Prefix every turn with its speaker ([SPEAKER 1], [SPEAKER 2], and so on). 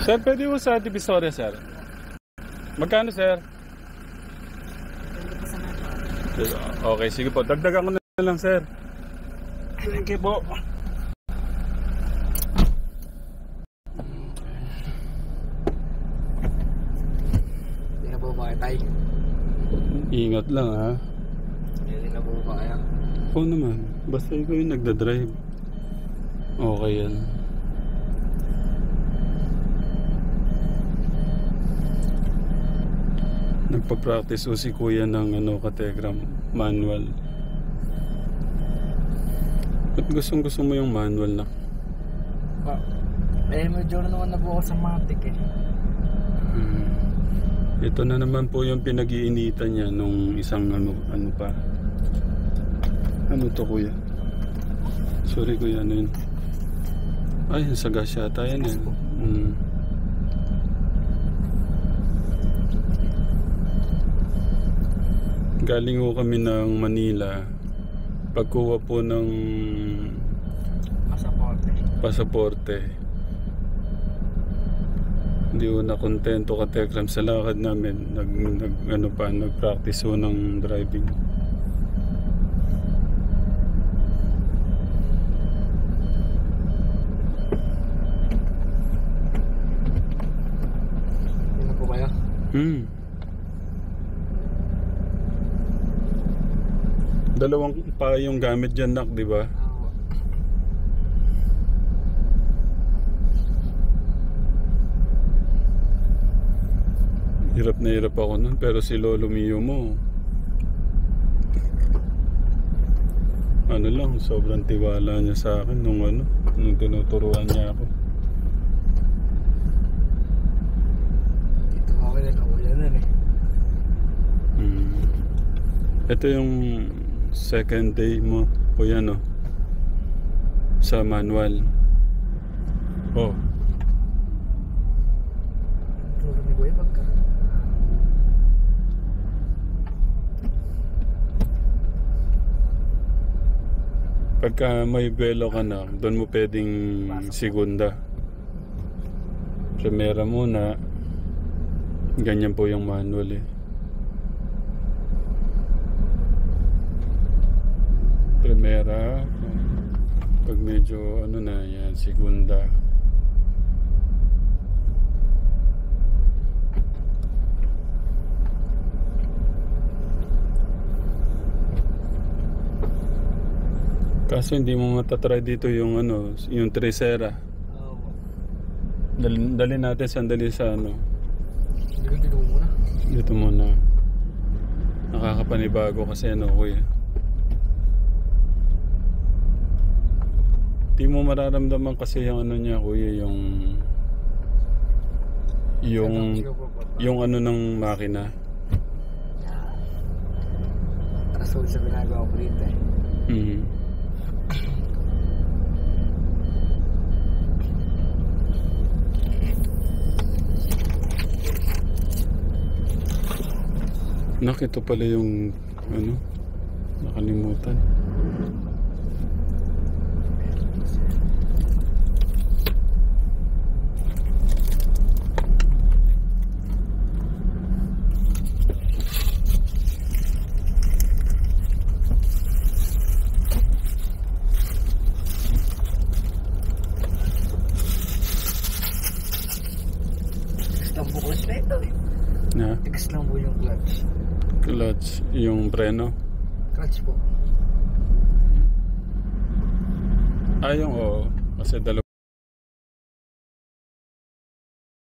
[SPEAKER 1] Sir, pwede mo sa Divisoria, sir? Magkano, sir? Okay, sige po. Dagdagan ko na lang, sir. Thank you po.
[SPEAKER 2] Hindi na po ba tayo?
[SPEAKER 1] Ingat lang, ha?
[SPEAKER 2] Hindi na po ba kaya?
[SPEAKER 1] Oo naman. Basta ikaw yung nagdadrive. Okay yan. Nagpa-practice o si kuya ng Kategram manual. Ba't gusto mo yung manual na?
[SPEAKER 2] Medyo naman na po ako sa matik eh.
[SPEAKER 1] Ito na naman po yung pinag-iinitan niya nung isang ano pa. Ano to, kuya? Sorry, kuya, ano yun? Ay, sa gas yata yan eh. Galing ko kami ng Manila. Pagkuha po ng pasaporte. Hindi ko na kontento ka Tekram sa lakad namin. Nag-practice ko ng driving.
[SPEAKER 2] Hindi na po kaya?
[SPEAKER 1] Dalawang pa yung gamit dyan, nak, di ba? Hirap na hirap ako nun, pero si Lolo Mio mo, ano lang, sobrang tiwala niya sa akin nung tinuturuan niya ako.
[SPEAKER 2] Dito ako na naulanan eh.
[SPEAKER 1] Ito yung second day mo, kuya, no? Sa manual. Oh.
[SPEAKER 2] Tulog ni Kuya pagka.
[SPEAKER 1] Pagka may belo ka na, doon mo pwedeng segunda. Primera muna. Ganyan po yung manual eh. Primera. Pag medyo na yan, segunda. Kaso hindi mo matatry dito yung yung Tresera. Dali natin sandali sa
[SPEAKER 2] Dito muna.
[SPEAKER 1] Dito muna. Nakakapanibago kasi kuya. Di mo mararamdaman kasi yung niya, kuya, yung ng makina.
[SPEAKER 2] Rasul sa binagawa ko dito eh.
[SPEAKER 1] Nakita pala yung nakalimutan.
[SPEAKER 2] Tigas lang po clutch na ito eh.
[SPEAKER 1] Na?
[SPEAKER 2] Tigas lang po yung clutch.
[SPEAKER 1] Clutch, yung preno?
[SPEAKER 2] Clutch po.
[SPEAKER 1] Yung kasi dalawa.